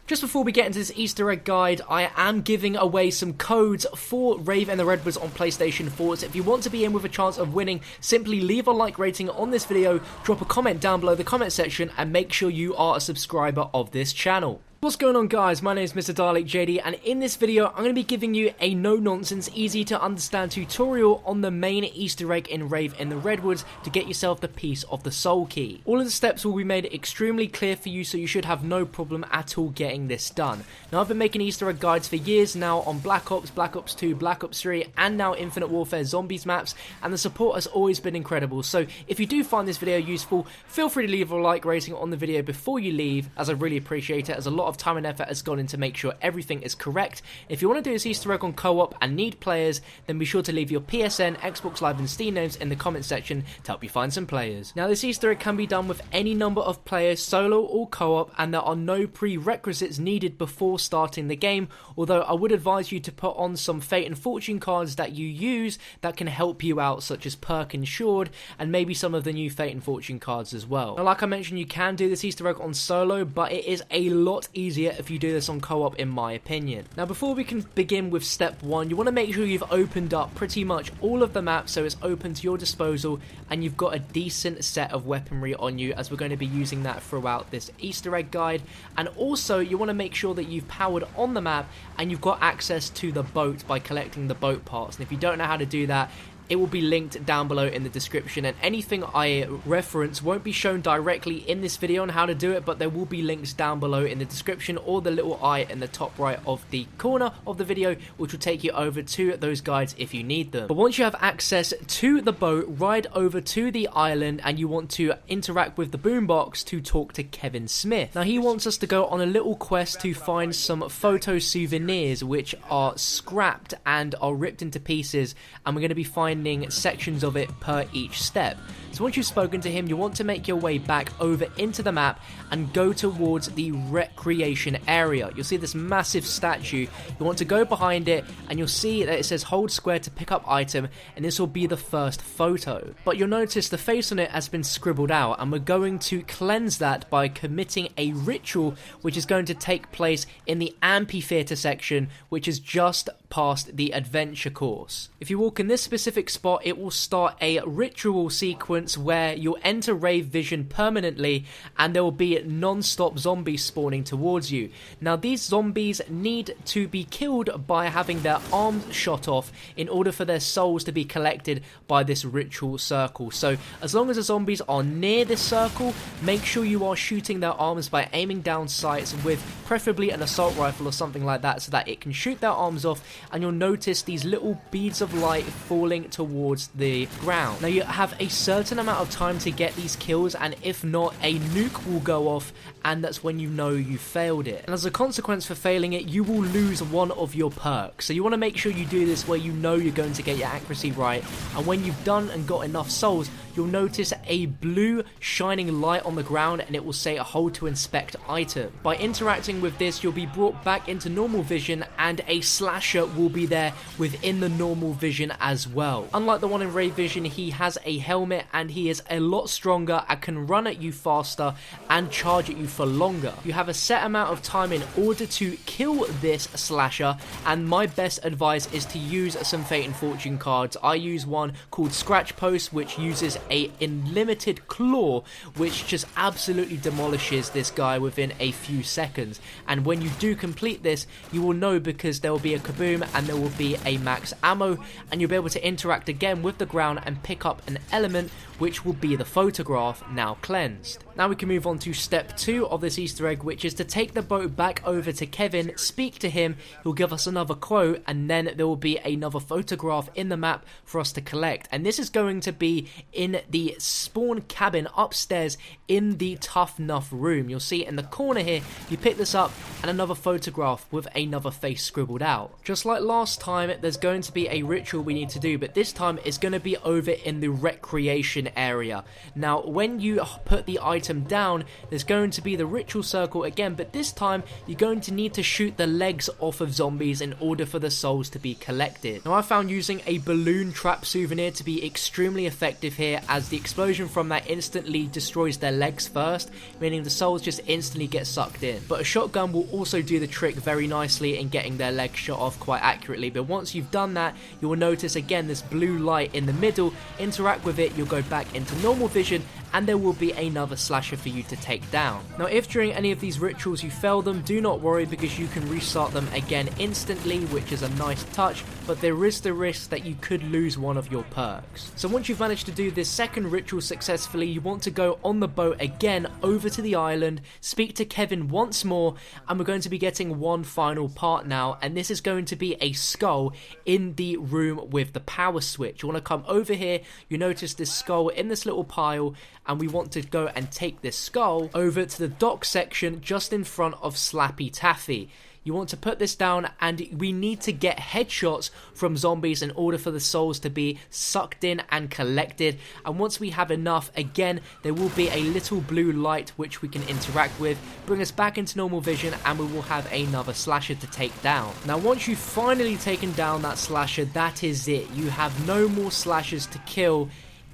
Just before we get into this Easter egg guide, I am giving away some codes for Rave and the Redwoods on PlayStation 4. So if you want to be in with a chance of winning, simply leave a like rating on this video, drop a comment down below the comment section, and make sure you are a subscriber of this channel. What's going on, guys? My name is Mr. Dalek JD, and in this video I'm going to be giving you a no-nonsense, easy to understand tutorial on the main Easter egg in Rave in the Redwoods to get yourself the piece of the soul key. All of the steps will be made extremely clear for you, so you should have no problem at all getting this done. Now, I've been making Easter egg guides for years now on Black Ops, Black Ops 2, Black Ops 3, and now Infinite Warfare Zombies maps, and the support has always been incredible. So if you do find this video useful, feel free to leave a like rating on the video before you leave, as I really appreciate it, as a lot of time and effort has gone in to make sure everything is correct. If you want to do this Easter egg on co-op and need players, then be sure to leave your PSN, Xbox Live and Steam names in the comment section to help you find some players. Now, this Easter egg can be done with any number of players, solo or co-op, and there are no prerequisites needed before starting the game, although I would advise you to put on some fate and fortune cards that you use that can help you out, such as perk insured, and maybe some of the new fate and fortune cards as well. Now, like I mentioned, you can do this Easter egg on solo, but it is a lot easier if you do this on co-op, in my opinion. Now, before we can begin with step 1, you want to make sure you've opened up pretty much all of the maps so it's open to your disposal and you've got a decent set of weaponry on you, as we're going to be using that throughout this Easter egg guide. And also, you want to make sure that you've powered on the map and you've got access to the boat by collecting the boat parts. And if you don't know how to do that, it will be linked down below in the description, and anything I reference won't be shown directly in this video on how to do it, but there will be links down below in the description or the little eye in the top right of the corner of the video, which will take you over to those guides if you need them. But once you have access to the boat, ride over to the island and you want to interact with the boombox to talk to Kevin Smith. Now, he wants us to go on a little quest to find some photo souvenirs which are scrapped and are ripped into pieces, and we're going to be finding sections of it per each step. So once you've spoken to him, you want to make your way back over into the map and go towards the recreation area. You'll see this massive statue. You want to go behind it and you'll see that it says hold square to pick up item, and this will be the first photo. But you'll notice the face on it has been scribbled out, and we're going to cleanse that by committing a ritual which is going to take place in the amphitheater section, which is just past the adventure course. If you walk in this specific spot, it will start a ritual sequence where you'll enter Rave vision permanently, and there will be non-stop zombies spawning towards you. Now, these zombies need to be killed by having their arms shot off in order for their souls to be collected by this ritual circle. So as long as the zombies are near this circle, make sure you are shooting their arms by aiming down sights with preferably an assault rifle or something like that, so that it can shoot their arms off, and you'll notice these little beads of light falling towards the ground. Now, you have a certain amount of time to get these kills, and if not, a nuke will go off, and that's when you know you failed it. And as a consequence for failing it, you will lose one of your perks. So you want to make sure you do this where you know you're going to get your accuracy right, and when you've done and got enough souls, you'll notice a blue shining light on the ground, and it will say hold to inspect item. By interacting with this, you'll be brought back into normal vision, and a slasher will be there within the normal vision as well. Unlike the one in Rave vision, he has a helmet and he is a lot stronger and can run at you faster and charge at you for longer. You have a set amount of time in order to kill this slasher, and my best advice is to use some fate and fortune cards. I use one called Scratch Post, which uses a unlimited claw, which just absolutely demolishes this guy within a few seconds. And when you do complete this, you will know, because there will be a kaboom and there will be a max ammo, and you'll be able to interact again with the ground and pick up an element, which will be the photograph, now cleansed. Now we can move on to step 2 of this Easter egg, which is to take the boat back over to Kevin, speak to him, he'll give us another quote, and then there will be another photograph in the map for us to collect. And this is going to be in the spawn cabin upstairs in the Tough Enough room. You'll see it in the corner here. You pick this up, and another photograph with another face scribbled out. Just like last time, there's going to be a ritual we need to do, but this time it's going to be over in the recreation area. Now, when you put the item down, there's going to be the ritual circle again, but this time you're going to need to shoot the legs off of zombies in order for the souls to be collected. Now, I found using a balloon trap souvenir to be extremely effective here, as the explosion from that instantly destroys their legs first, meaning the souls just instantly get sucked in. But a shotgun will will also do the trick very nicely in getting their leg shot off quite accurately. But once you've done that, you will notice again this blue light in the middle. Interact with it, you'll go back into normal vision, and there will be another slasher for you to take down. Now, if during any of these rituals you fail them, do not worry, because you can restart them again instantly, which is a nice touch, but there is the risk that you could lose one of your perks. So once you've managed to do this second ritual successfully, you want to go on the boat again over to the island, speak to Kevin once more, and we're going to be getting one final part now, and this is going to be a skull in the room with the power switch. You want to come over here, you notice this skull in this little pile, and we want to go and take this skull over to the dock section just in front of Slappy Taffy. You want to put this down, and we need to get headshots from zombies in order for the souls to be sucked in and collected. And once we have enough, again, there will be a little blue light which we can interact with, bring us back into normal vision, and we will have another slasher to take down. Now, once you've finally taken down that slasher, that is it. You have no more slashers to kill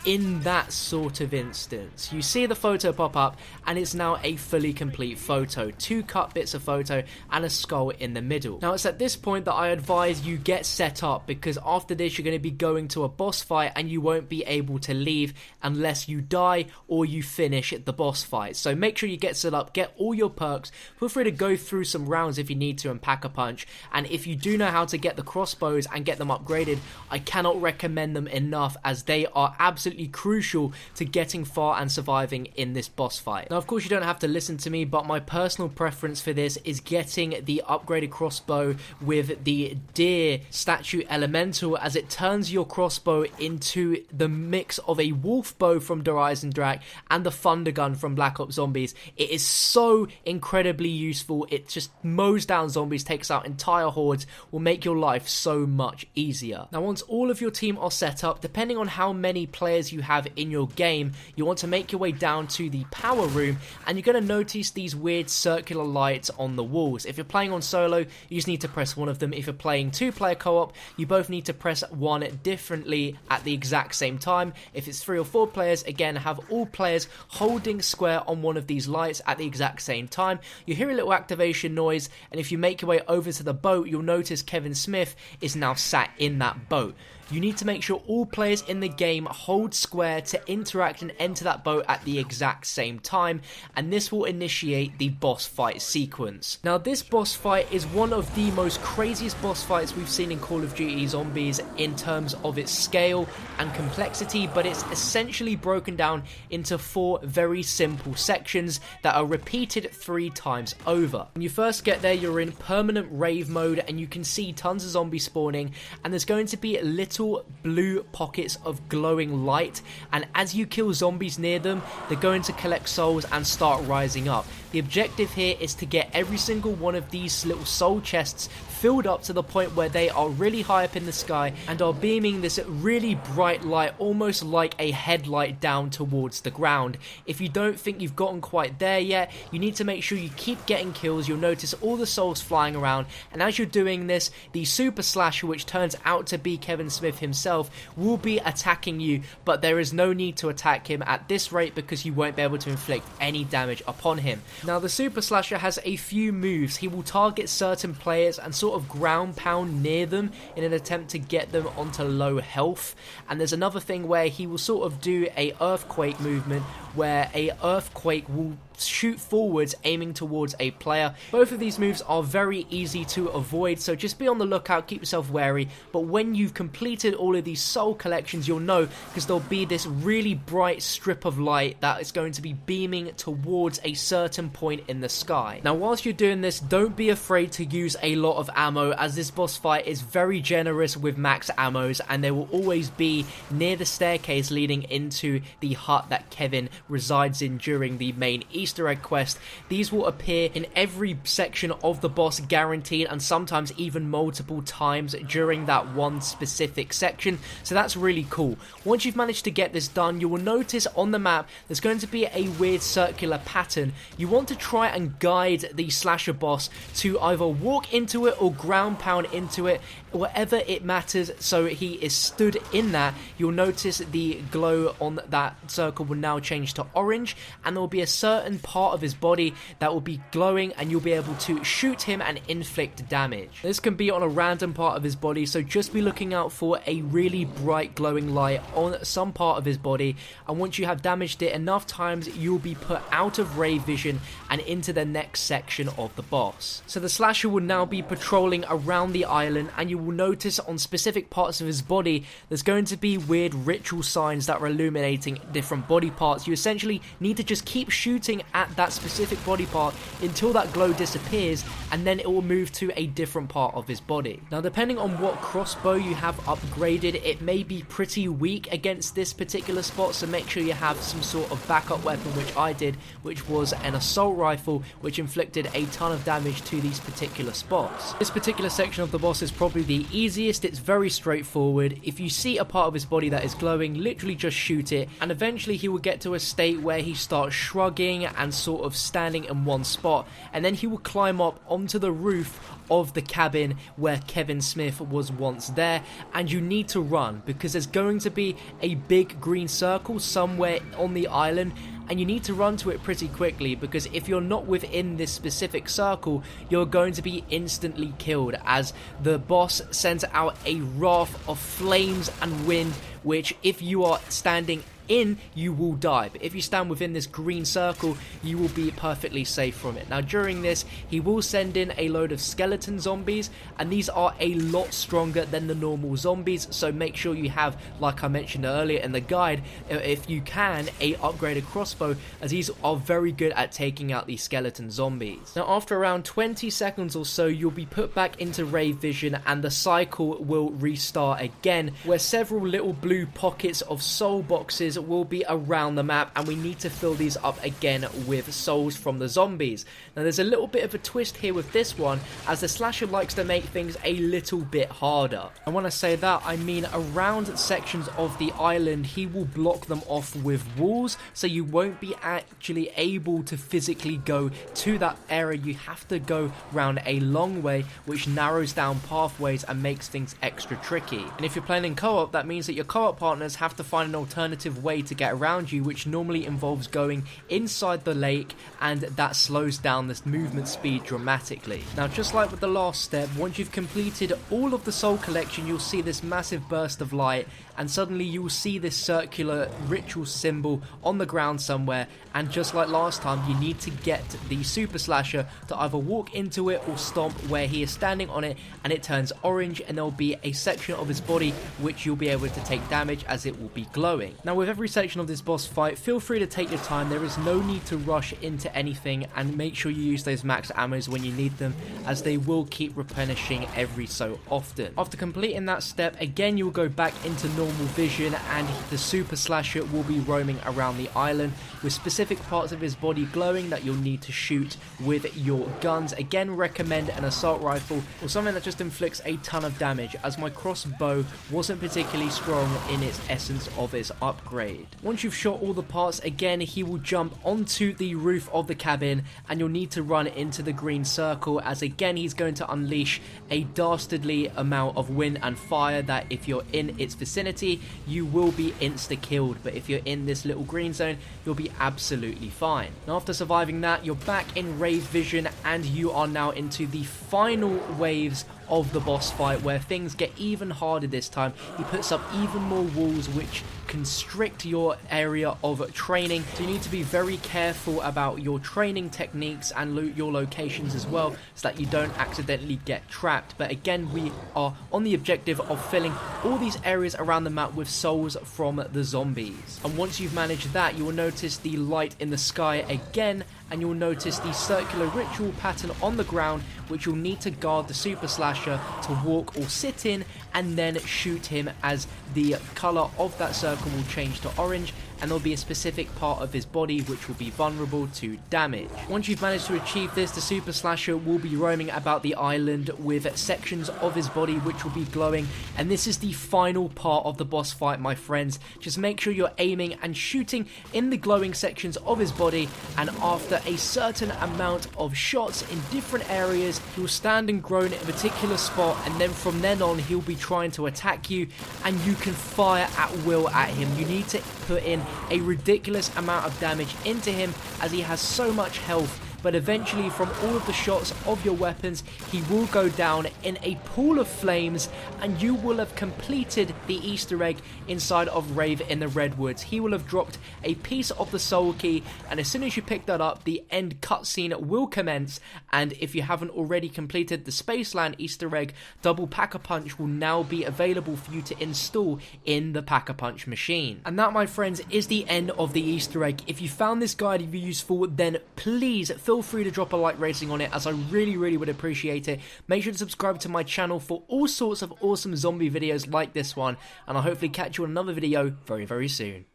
in that sort of instance. You see the photo pop up, and it's now a fully complete photo. 2 cut bits of photo and a skull in the middle. Now, it's at this point that I advise you get set up, because after this you're going to be going to a boss fight, and you won't be able to leave unless you die or you finish the boss fight. So make sure you get set up, get all your perks. Feel free to go through some rounds if you need to and pack a punch. And if you do know how to get the crossbows and get them upgraded, I cannot recommend them enough, as they are absolutely crucial to getting far and surviving in this boss fight. Now, of course, you don't have to listen to me, but my personal preference for this is getting the upgraded crossbow with the deer statue elemental, as it turns your crossbow into the mix of a wolf bow from Der Eisendrache and the thunder gun from Black Ops Zombies. It is so incredibly useful. It just mows down zombies, takes out entire hordes, will make your life so much easier. Now, once all of your team are set up, depending on how many players you have in your game, you want to make your way down to the power room, and you're going to notice these weird circular lights on the walls. If you're playing on solo, you just need to press one of them. If you're playing 2-player co-op, you both need to press one differently at the exact same time. If it's 3 or 4 players, again, have all players holding square on one of these lights at the exact same time. You hear a little activation noise, and if you make your way over to the boat, you'll notice Kevin Smith is now sat in that boat. You need to make sure all players in the game hold square to interact and enter that boat at the exact same time, and this will initiate the boss fight sequence. Now, this boss fight is one of the most craziest boss fights we've seen in Call of Duty Zombies in terms of its scale and complexity, but it's essentially broken down into 4 very simple sections that are repeated 3 times over. When you first get there, you're in permanent rave mode, and you can see tons of zombies spawning, and there's going to be little blue pockets of glowing light, and as you kill zombies near them, they're going to collect souls and start rising up. The objective here is to get every single one of these little soul chests filled up to the point where they are really high up in the sky and are beaming this really bright light, almost like a headlight, down towards the ground. If you don't think you've gotten quite there yet, you need to make sure you keep getting kills. You'll notice all the souls flying around, and as you're doing this, the super slasher, which turns out to be Kevin Smith himself, will be attacking you, but there is no need to attack him at this rate because you won't be able to inflict any damage upon him. Now, the super slasher has a few moves. He will target certain players and sort of ground pound near them in an attempt to get them onto low health, and there's another thing where he will sort of do a earthquake movement where a earthquake will shoot forwards aiming towards a player. Both of these moves are very easy to avoid, so just be on the lookout, keep yourself wary. But when you've completed all of these soul collections, you'll know, because there'll be this really bright strip of light that is going to be beaming towards a certain point in the sky. Now, whilst you're doing this, don't be afraid to use a lot of ammo, as this boss fight is very generous with max ammos, and they will always be near the staircase leading into the hut that Kevin resides in during the main Easter egg quest. These will appear in every section of the boss, guaranteed, and sometimes even multiple times during that one specific section, so that's really cool. Once you've managed to get this done, you will notice on the map there's going to be a weird circular pattern. You want to try and guide the slasher boss to either walk into it or ground pound into it, whatever it matters, so he is stood in that. You'll notice the glow on that circle will now change to orange, and there will be a certain certain part of his body that will be glowing, and you'll be able to shoot him and inflict damage. This can be on a random part of his body, so just be looking out for a really bright glowing light on some part of his body, and once you have damaged it enough times, you'll be put out of Rave vision and into the next section of the boss. So the slasher will now be patrolling around the island, and you will notice on specific parts of his body there's going to be weird ritual signs that are illuminating different body parts. You essentially need to just keep shooting at that specific body part until that glow disappears, and then it will move to a different part of his body. Now, depending on what crossbow you have upgraded, it may be pretty weak against this particular spot, so make sure you have some sort of backup weapon, which I did, which was an assault rifle, which inflicted a ton of damage to these particular spots. This particular section of the boss is probably the easiest. It's very straightforward. If you see a part of his body that is glowing, literally just shoot it, and eventually he will get to a state where he starts shrugging and sort of standing in one spot, and then he will climb up onto the roof of the cabin where Kevin Smith was once there, and you need to run because there's going to be a big green circle somewhere on the island, and you need to run to it pretty quickly, because if you're not within this specific circle, you're going to be instantly killed, as the boss sends out a wrath of flames and wind, which if you are standing in, you will die, but if you stand within this green circle, you will be perfectly safe from it. Now, during this, he will send in a load of skeleton zombies, and these are a lot stronger than the normal zombies, so make sure you have, like I mentioned earlier in the guide, if you can, a upgraded crossbow, as these are very good at taking out these skeleton zombies. Now, after around 20 seconds or so, you'll be put back into Rave vision, and the cycle will restart again, where several little blue pockets of soul boxes will be around the map, and we need to fill these up again with souls from the zombies. Now, there's a little bit of a twist here with this one, as the slasher likes to make things a little bit harder. And when I say that, I mean around sections of the island, he will block them off with walls, so you won't be actually able to physically go to that area. You have to go round a long way, which narrows down pathways and makes things extra tricky. And if you're playing in co-op, that means that your co-op partners have to find an alternative way to get around you, which normally involves going inside the lake, and that slows down this movement speed dramatically. Now, just like with the last step, once you've completed all of the soul collection, you'll see this massive burst of light, and suddenly you'll see this circular ritual symbol on the ground somewhere, and just like last time, you need to get the super slasher to either walk into it or stomp where he is standing on it, and it turns orange, and there'll be a section of his body which you'll be able to take damage, as it will be glowing. Now, with every section of this boss fight, feel free to take your time. There is no need to rush into anything, and make sure you use those max ammos when you need them, as they will keep replenishing every so often. After completing that step, again you'll go back into normal vision, and the super slasher will be roaming around the island with specific parts of his body glowing that you'll need to shoot with your guns. Again, recommend an assault rifle or something that just inflicts a ton of damage, as my crossbow wasn't particularly strong in its essence of its upgrade. Once you've shot all the parts, again he will jump onto the roof of the cabin, and you'll need to run into the green circle, as again he's going to unleash a dastardly amount of wind and fire that if you're in its vicinity, you will be insta killed, but if you're in this little green zone, you'll be absolutely fine. Now, after surviving that, you're back in Rave vision, and you are now into the final waves of the boss fight, where things get even harder this time. He puts up even more walls which constrict your area of training, so you need to be very careful about your training techniques and your locations as well, so that you don't accidentally get trapped. But again, we are on the objective of filling all these areas around the map with souls from the zombies, and once you've managed that, you will notice the light in the sky again, and you'll notice the circular ritual pattern on the ground, which you'll need to guard the super slasher to walk or sit in, and then shoot him, as the colour of that circle will change to orange, and there'll be a specific part of his body which will be vulnerable to damage. Once you've managed to achieve this, the super slasher will be roaming about the island with sections of his body which will be glowing, and this is the final part of the boss fight, my friends. Just make sure you're aiming and shooting in the glowing sections of his body, and after a certain amount of shots in different areas, he'll stand and groan in a particular spot, and then from then on he'll be trying to attack you, and you can fire at will at him. You need to put in a ridiculous amount of damage into him as he has so much health. But eventually, from all of the shots of your weapons, he will go down in a pool of flames, and you will have completed the Easter egg inside of Rave in the Redwoods. He will have dropped a piece of the soul key, and as soon as you pick that up, the end cutscene will commence. And if you haven't already completed the Spaceland Easter egg, Double Pack-a-Punch will now be available for you to install in the Pack-a-Punch machine. And that, my friends, is the end of the Easter egg. If you found this guide useful, then please feel free to drop a like rating on it, as I really would appreciate it. Make sure to subscribe to my channel for all sorts of awesome zombie videos like this one, and I'll hopefully catch you on another video very soon.